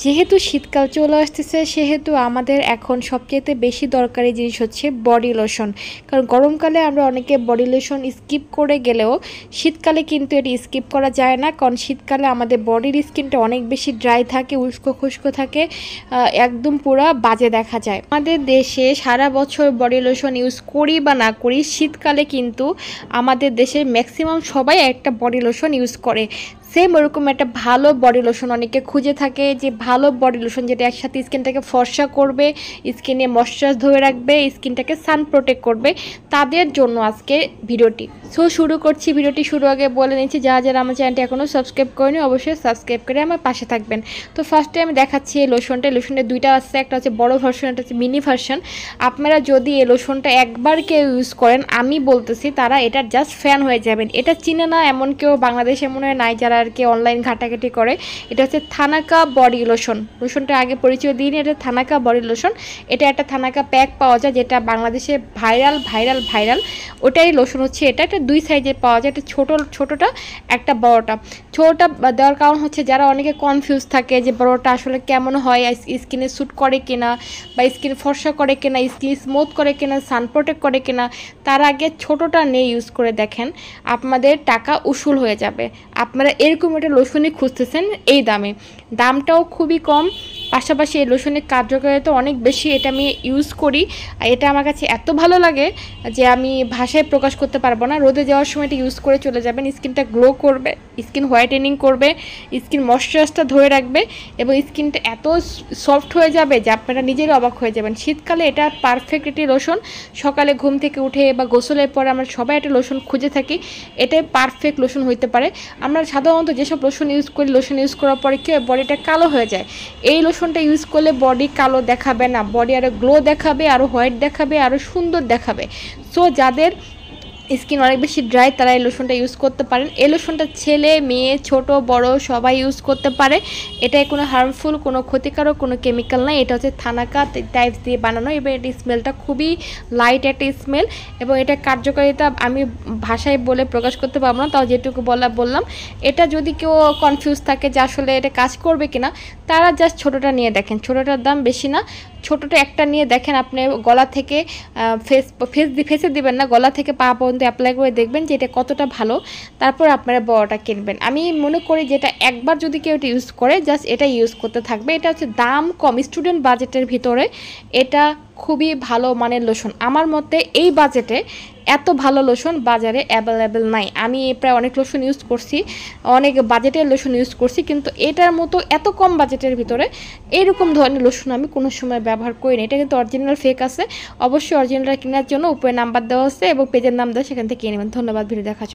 যেহেতু শীতকাল চলে আসতেছে সেহেতু আমাদের এখন সবচেয়ে বেশি দরকারি জিনিস হচ্ছে বডি লোশন। কারণ গরমকালে আমরা অনেকে বডি লোশন স্কিপ করে গেলেও শীতকালে কিন্তু এটি স্কিপ করা যায় না, কারণ শীতকালে আমাদের বডির স্কিনটা অনেক বেশি ড্রাই থাকে, উস্কো খুস্কো থাকে, একদম পুরো বাজে দেখা যায়। আমাদের দেশে সারা বছর বডি লোশন ইউজ করি বা না করি, শীতকালে কিন্তু আমাদের দেশের ম্যাক্সিমাম সবাই একটা বডি লোশন ইউজ করে। সেম ওরকম একটা ভালো বডি লোশন অনেকে খুঁজে থাকে, যে ভালো বডি লোশন যেটা একসাথে স্কিনটাকে ফর্সা করবে, স্কিনে ময়শ্চারাইজ ধরে রাখবে, স্কিনটাকে সান প্রোটেক্ট করবে, তাদের জন্য আজকে ভিডিওটি। সো শুরু করছি। ভিডিওটি শুরু আগে বলে নিচ্ছি, যারা আমার চ্যানেলটি এখনও সাবস্ক্রাইব করেনি অবশ্যই সাবস্ক্রাইব করে আমার পাশে থাকবেন। তো ফার্স্টে আমি দেখাচ্ছি এই লোশনটা দুইটা আছে, একটা হচ্ছে বড় ভার্সন, একটা হচ্ছে মিনি ভার্সন। আপনারা যদি এই লোশনটা একবার কেউ ইউজ করেন, আমি বলতেছি তারা এটা জাস্ট ফ্যান হয়ে যাবেন। এটা চিনে না এমন কেউ বাংলাদেশে মনে হয় নাই যারা আর কি অনলাইন ঘাটাঘাটি করে। এটা হচ্ছে থানাকা বডি লোশন। লোশনটা আগে পরিচয় দিইনি, এটা থানাকা বডি লোশন। এটা একটা থানাকা প্যাক পাওয়া যায় যেটা বাংলাদেশে ভাইরাল। ওটাই লোশন হচ্ছে এটা। এটা দুই সাইজের পাওয়া যায়, একটা ছোটোটা একটা বড়টা। ছোটোটা দেওয়ার কারণ হচ্ছে যারা অনেকে কনফিউজ থাকে যে বড়টা আসলে কেমন হয়, স্কিনে স্যুট করে কিনা, বা স্কিন ফর্সা করে কিনা, স্কিন স্মুথ করে কিনা, সান প্রোটেক্ট করে কিনা, তার আগে ছোটোটা নিয়ে ইউজ করে দেখেন, আপনাদের টাকা উসুল হয়ে যাবে। আপনারা এরকম একটা লোশনই খুঁজতেছেন এই দামটাও খুবই কম, পাশাপাশি এই লোশনের কার্যকারিতা অনেক বেশি। এটা আমি ইউজ করি আর এটা আমার কাছে এত ভালো লাগে যে আমি ভাষায় প্রকাশ করতে পারবো না। রোদে যাওয়ার সময় এটা ইউজ করে চলে যাবেন, স্কিনটা গ্লো করবে, স্কিন হোয়াইটেনিং করবে, স্কিন ময়শ্চারাইজটা ধরে রাখবে, এবং স্কিনটা এত সফট হয়ে যাবে যে আপনারা নিজেরই অবাক হয়ে যাবেন। শীতকালে এটা পারফেক্ট একটি লোশন। সকালে ঘুম থেকে উঠে বা গোসলের পরে আমরা সবাই একটা লোশন খুঁজে থাকি, এটাই পারফেক্ট লোশন হইতে পারে। আমরা সাধারণত যেসব লোশন ইউজ করি, লোশন ইউজ করার পরে কি হয়, বডিটা কালো হয়ে যায়। এই লোশনটা ইউজ করলে বডি কালো দেখাবে না, বডি আরও গ্লো দেখাবে, আরও হোয়াইট দেখাবে, আরও সুন্দর দেখাবে। সো যাদের স্কিন অনেক বেশি ড্রাই তারা এই লোশনটা ইউজ করতে পারেন। এই লোশনটা ছেলে মেয়ে ছোট বড় সবাই ইউজ করতে পারে। এটায় কোনো হার্মফুল, কোনো ক্ষতিকারক কোনো কেমিক্যাল নাই। এটা হচ্ছে থানাকা টাইপস দিয়ে বানানো, এবং এটার স্মেলটা খুবই লাইট একটা স্মেল, এবং এটা কার্যকারিতা আমি ভাষায় বলে প্রকাশ করতে পারবো না, তাও যেটুকু বললাম। এটা যদি কেউ কনফিউজ থাকে যে আসলে এটা কাজ করবে কিনা, তারা জাস্ট ছোটোটা নিয়ে দেখেন। ছোটোটার দাম বেশি না, ছোটোটা একটা নিয়ে দেখেন। আপনি গলা থেকে ফেসে দিবেন না, গলা থেকে পা পর্যন্ত অ্যাপ্লাই করে দেখবেন যে এটা কতটা ভালো, তারপর আপনারা বড়টা কিনবেন। আমি মনে করি যেটা একবার যদি কেউ এটা ইউজ করে জাস্ট এটা ইউজ করতে থাকবে। এটা হচ্ছে দাম কম, স্টুডেন্ট বাজেটের ভিতরে এটা খুবই ভালো মানের লোশন। আমার মতে এই বাজেটে এত ভালো লোশন বাজারে অ্যাভেলেবেল নাই। আমি প্রায় অনেক লোশন ইউজ করছি, অনেক বাজেটের লোশন ইউজ করছি, কিন্তু এটার মতো এত কম বাজেটের ভিতরে এইরকম ধরনের লোশন আমি কোনো সময় ব্যবহার করিনি। এটা কিন্তু অরিজিনাল ফেক আছে, অবশ্যই অরিজিনালটা কেনার জন্য উপরে নাম্বার দেওয়া আছে এবং পেজের নাম দেওয়া, সেখান থেকে কিনে নেবেন। ধন্যবাদ ভিডিও দেখার জন্য।